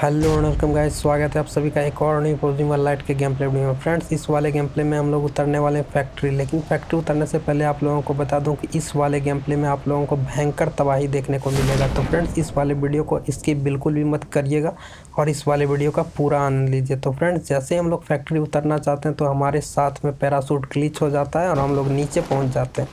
Hello welcome guys, स्वागत है आप सभी का एक और नई पबजी मोबाइल लाइट के गेम प्ले वीडियो में। फ्रेंड्स, इस वाले गेम प्ले में हम लोग उतरने वाले हैं फैक्ट्री। लेकिन फैक्ट्री उतरने से पहले आप लोगों को बता दूं कि इस वाले गेम प्ले में आप लोगों को भयंकर तबाही देखने को मिलेगा। तो फ्रेंड्स, इस वाले वीडियो को स्किप बिल्कुल भी मत करिएगा और इस वाले वीडियो का पूरा आनंद लीजिए। तो फ्रेंड्स, जैसे हम लोग फैक्ट्री उतरना चाहते हैं तो हमारे साथ में पैराशूट ग्लिच हो जाता है और हम लोग नीचे पहुँच जाते हैं।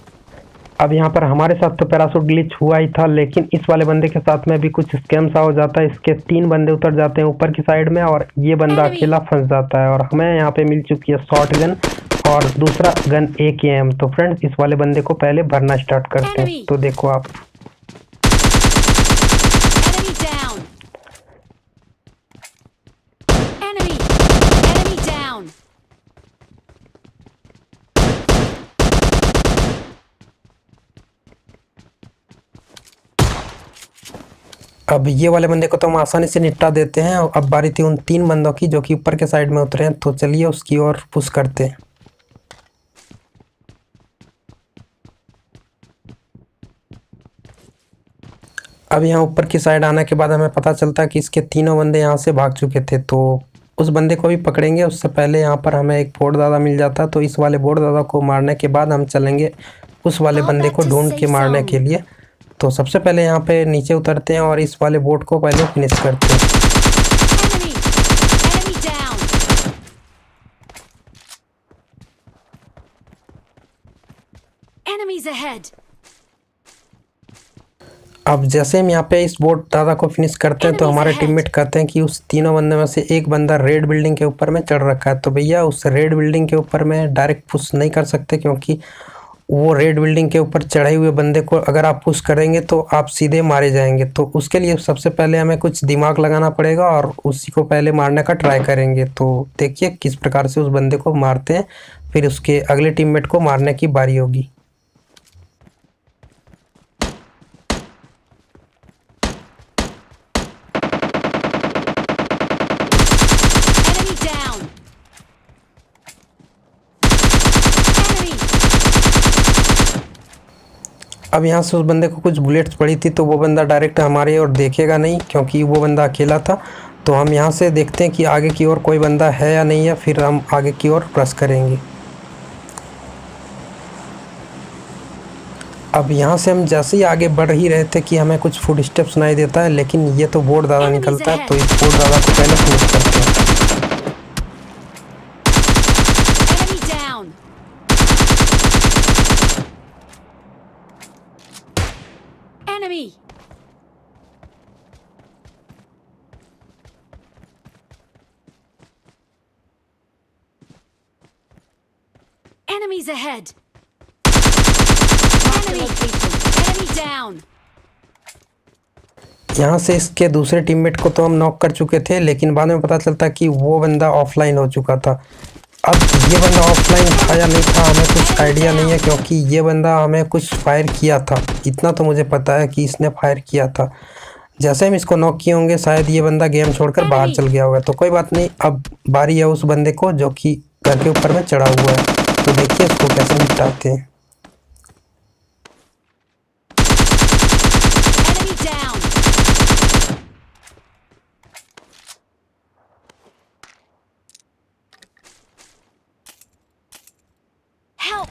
अब यहाँ पर हमारे साथ तो पैराशूट ग्लिच हुआ ही था, लेकिन इस वाले बंदे के साथ में भी कुछ स्कैम सा हो जाता है। इसके 3 बंदे उतर जाते हैं ऊपर की साइड में और ये बंदा अकेला फंस जाता है। और हमें यहाँ पे मिल चुकी है शॉर्ट गन और दूसरा गन AKM। तो फ्रेंड्स, इस वाले बंदे को पहले भरना स्टार्ट करते हैं। तो देखो आप, अब ये वाले बंदे को तो हम आसानी से निपटा देते हैं। अब बारी थी उन 3 बंदों की जो कि ऊपर के साइड में उतरे हैं। तो चलिए उसकी ओर पुश करते हैं। अब यहाँ ऊपर की साइड आने के बाद हमें पता चलता है कि इसके 3 बंदे यहाँ से भाग चुके थे। तो उस बंदे को भी पकड़ेंगे, उससे पहले यहाँ पर हमें एक बोर्ड दादा मिल जाता है। तो इस वाले बोर्ड दादा को मारने के बाद हम चलेंगे उस वाले बंदे को ढूंढ के मारने के लिए। तो सबसे पहले यहाँ पे नीचे उतरते हैं और इस वाले बोर्ड को पहले फिनिश करते हैं। अब जैसे हम यहाँ पे इस बोर्ड दादा को फिनिश करते हैं तो हमारे टीममेट कहते हैं कि उस 3 बंदे में से एक बंदा रेड बिल्डिंग के ऊपर में चढ़ रखा है। तो भैया, उस रेड बिल्डिंग के ऊपर में डायरेक्ट पुश नहीं कर सकते, क्योंकि वो रेड बिल्डिंग के ऊपर चढ़े हुए बंदे को अगर आप पुश करेंगे तो आप सीधे मारे जाएंगे। तो उसके लिए सबसे पहले हमें कुछ दिमाग लगाना पड़ेगा और उसी को पहले मारने का ट्राई करेंगे। तो देखिए किस प्रकार से उस बंदे को मारते हैं, फिर उसके अगले टीममेट को मारने की बारी होगी। अब यहाँ से उस बंदे को कुछ बुलेट्स पड़ी थी, तो वो बंदा डायरेक्ट हमारे ओर देखेगा नहीं, क्योंकि वो बंदा अकेला था। तो हम यहाँ से देखते हैं कि आगे की ओर कोई बंदा है या नहीं है, फिर हम आगे की ओर प्रेस करेंगे। अब यहाँ से हम जैसे ही आगे बढ़ ही रहे थे कि हमें कुछ फुट स्टेप सुनाई देता है, लेकिन ये तो बोर्ड दादा निकलता है। तो इस बोर्ड दादा को पहले फिनिश करते हैं। Enemies ahead. Enemy down. यहाँ से इसके दूसरे टीममेट को तो हम नॉक कर चुके थे, लेकिन बाद में पता चलता कि वो बंदा ऑफलाइन हो चुका था। अब ये बंदा ऑफलाइन था या नहीं था हमें कुछ आइडिया नहीं है, क्योंकि ये बंदा हमें कुछ फायर किया था। इतना तो मुझे पता है कि इसने फायर किया था। जैसे हम इसको नॉक किए होंगे, शायद ये बंदा गेम छोड़कर बाहर चल गया होगा। तो कोई बात नहीं, अब बारी है उस बंदे को जो कि घर के ऊपर में चढ़ा हुआ है। तो देखिए इसको कैसे निपटाते हैं। Help!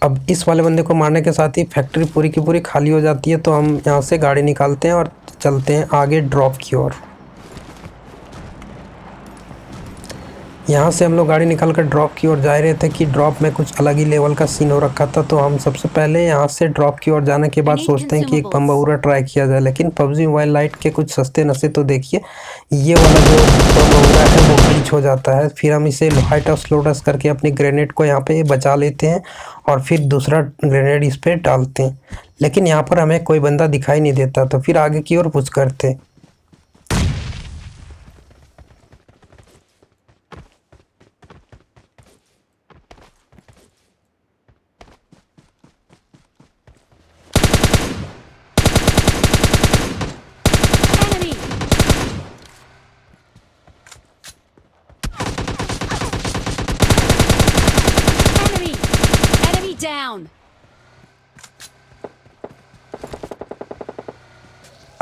अब इस वाले बंदे को मारने के साथ ही फैक्ट्री पूरी की पूरी खाली हो जाती है। तो हम यहाँ से गाड़ी निकालते हैं और चलते हैं आगे ड्रॉप की ओर। यहाँ से हम लोग गाड़ी निकाल कर ड्रॉप की ओर जा रहे थे कि ड्रॉप में कुछ अलग ही लेवल का सीन हो रखा था। तो हम सबसे पहले यहाँ से ड्रॉप की ओर जाने के बाद सोचते हैं कि एक बम्बाउरा ट्राई किया जाए, लेकिन पबजी मोबाइल लाइट के कुछ सस्ते नशे। तो देखिए ये वाला जो बम्बाउरा है वो ग्लिच हो जाता है। फिर हम इसे हाई टॉप स्लो टच करके अपनी ग्रेनेड को यहाँ पे बचा लेते हैं और फिर दूसरा ग्रेनेड इस पर डालते हैं, लेकिन यहाँ पर हमें कोई बंदा दिखाई नहीं देता। तो फिर आगे की ओर पुश करते हैं।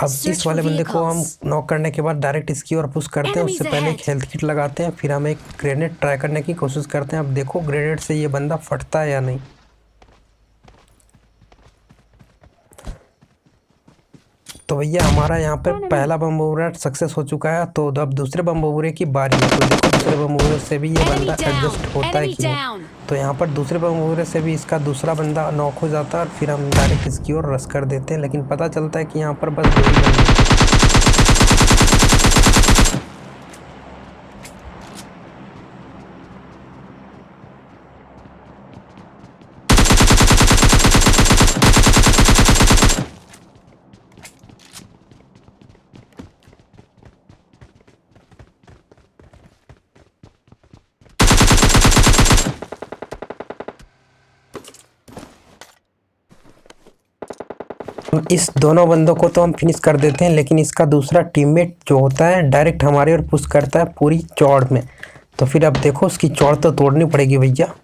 अब Search इस for वाले बंदे को हम vehicles. नॉक करने के बाद डायरेक्ट इसकी ओर पुश करते हैं। उससे Enemies पहले एक ahead. हेल्थ किट लगाते हैं, फिर हम एक ग्रेनेड ट्राई करने की कोशिश करते हैं। अब देखो ग्रेनेड से ये बंदा फटता है या नहीं। तो भैया हमारा यहाँ पर पहला बम्बूरा सक्सेस हो चुका है, तो अब दूसरे बम्बूरे की बारी है। तो देखो दूसरे बम्बूरे से भी ये Enemy बंदा down. एडजस्ट होता है Enemy कि नहीं। down. तो यहाँ पर दूसरे बम्बूरे से भी इसका दूसरा बंदा नॉक हो जाता है और फिर हम डायरेक्ट इसकी ओर रश कर देते हैं। लेकिन पता चलता है कि यहाँ पर बस दो ही बंदे हैं। इस दोनों बंदों को तो हम फिनिश कर देते हैं, लेकिन इसका दूसरा टीममेट जो होता है डायरेक्ट हमारे ओर पुश करता है पूरी चौड़ में। तो फिर अब देखो उसकी चौड़ तो तोड़नी पड़ेगी भैया।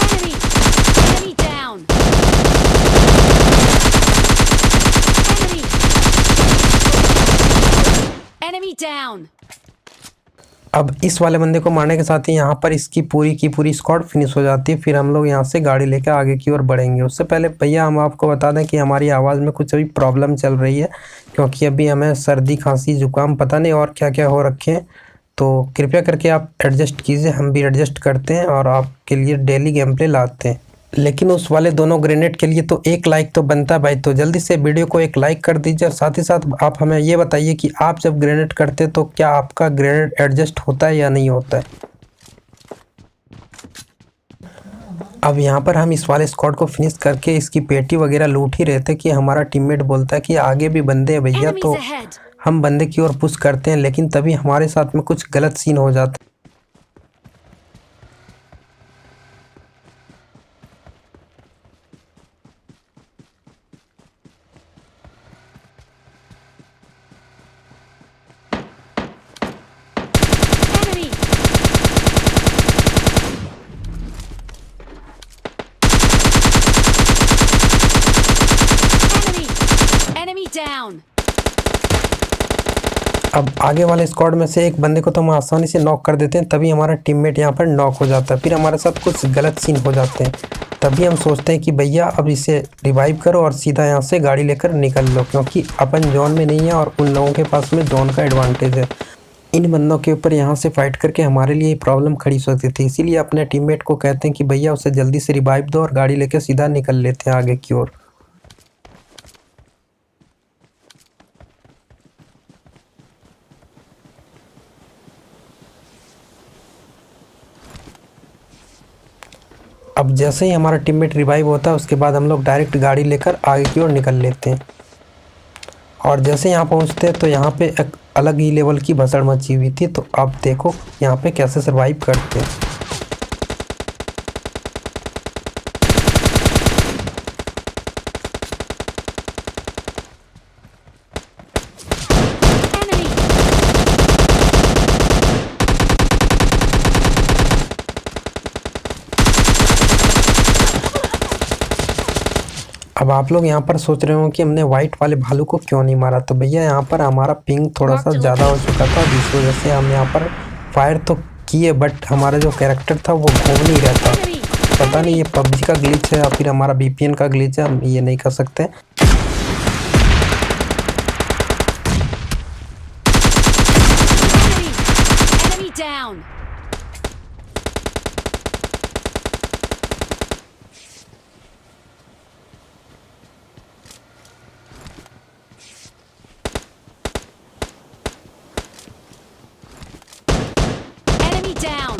Enemy. Enemy down. Enemy. Enemy down. अब इस वाले बंदे को मारने के साथ ही यहाँ पर इसकी पूरी की पूरी स्क्वाड फिनिश हो जाती है। फिर हम लोग यहाँ से गाड़ी लेकर आगे की ओर बढ़ेंगे। उससे पहले भैया हम आपको बता दें कि हमारी आवाज़ में कुछ अभी प्रॉब्लम चल रही है, क्योंकि अभी हमें सर्दी खांसी जुकाम पता नहीं और क्या क्या हो रखे हैं। तो कृपया करके आप एडजस्ट कीजिए, हम भी एडजस्ट करते हैं और आपके लिए डेली गेम प्ले लाते हैं। लेकिन उस वाले दोनों ग्रेनेड के लिए तो एक लाइक तो बनता है भाई। तो जल्दी से वीडियो को एक लाइक कर दीजिए और साथ ही साथ आप हमें ये बताइए कि आप जब ग्रेनेड करते हैं तो क्या आपका ग्रेनेड एडजस्ट होता है या नहीं होता है। अब यहाँ पर हम इस वाले स्क्वाड को फिनिश करके इसकी पेटी वगैरह लूट ही रहे थे कि हमारा टीममेट बोलता है कि आगे भी बंदे हैं भैया। Enemies तो ahead. हम बंदे की ओर पुश करते हैं, लेकिन तभी हमारे साथ में कुछ गलत सीन हो जाता है। Enemy. Enemy. Enemy down. अब आगे वाले स्क्वाड में से एक बंदे को तो हम आसानी से नॉक कर देते हैं, तभी हमारा टीममेट यहाँ पर नॉक हो जाता है। फिर हमारे साथ कुछ गलत सीन हो जाते हैं। तभी हम सोचते हैं कि भैया अब इसे रिवाइव करो और सीधा यहाँ से गाड़ी लेकर निकल लो, क्योंकि अपन जोन में नहीं है और उन लोगों के पास में जोन का एडवांटेज है। इन बंदों के ऊपर यहाँ से फाइट करके हमारे लिए प्रॉब्लम खड़ी हो सकती थी। इसीलिए अपने टीममेट को कहते हैं कि भैया उसे जल्दी से रिवाइव दो और गाड़ी लेकर सीधा निकल लेते हैं आगे की ओर। अब जैसे ही हमारा टीममेट रिवाइव होता है उसके बाद हम लोग डायरेक्ट गाड़ी लेकर आगे की ओर निकल लेते हैं। और जैसे यहाँ पहुँचते हैं तो यहाँ पे एक अलग ही लेवल की भसड़ मची हुई थी। तो आप देखो यहाँ पे कैसे सरवाइव करते हैं। Enemy. अब आप लोग यहाँ पर सोच रहे हो कि हमने वाइट वाले भालू को क्यों नहीं मारा। तो भैया यहाँ पर हमारा पिंग थोड़ा सा ज़्यादा हो चुका था, जिस वजह से हम यहाँ पर फायर तो किए, बट हमारा जो कैरेक्टर था वो घूम नहीं रहा था। Enemy. पता नहीं ये पबजी का ग्लिच है या फिर हमारा VPN का ग्लिच है, हम ये नहीं कर सकते। Enemy. Enemy down. Enemy down.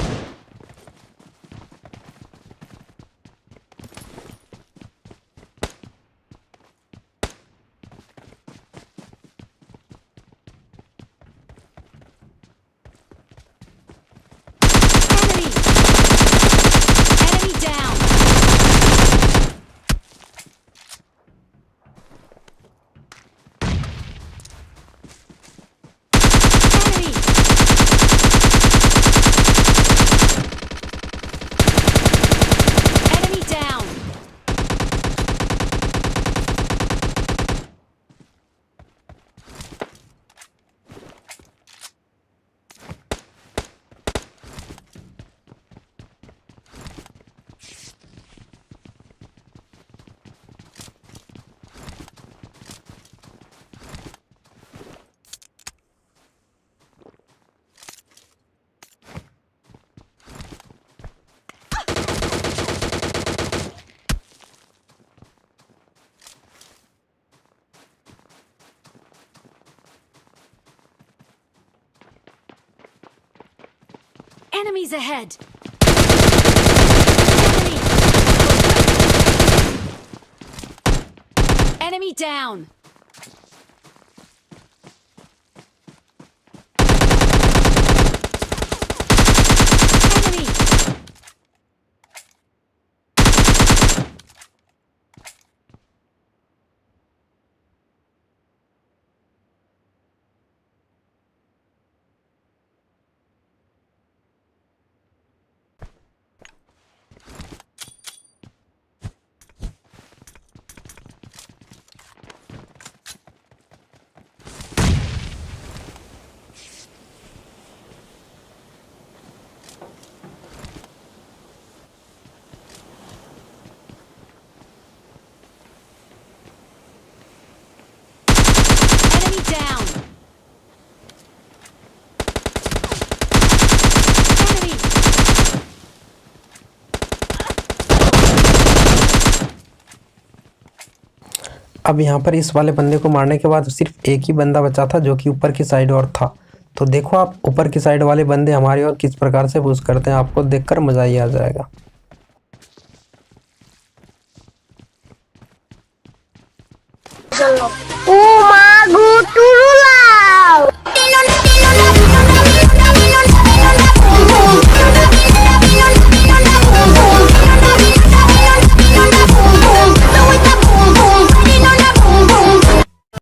Enemies ahead! Enemy down! Enemy! Enemy down! Enemy! अब यहाँ पर इस वाले बंदे को मारने के बाद सिर्फ एक ही बंदा बचा था जो कि ऊपर की साइड और था। तो देखो आप ऊपर की साइड वाले बंदे हमारी ओर किस प्रकार से पुश करते हैं, आपको देखकर मजा ही आ जाएगा। ও মা গো টুরুলাও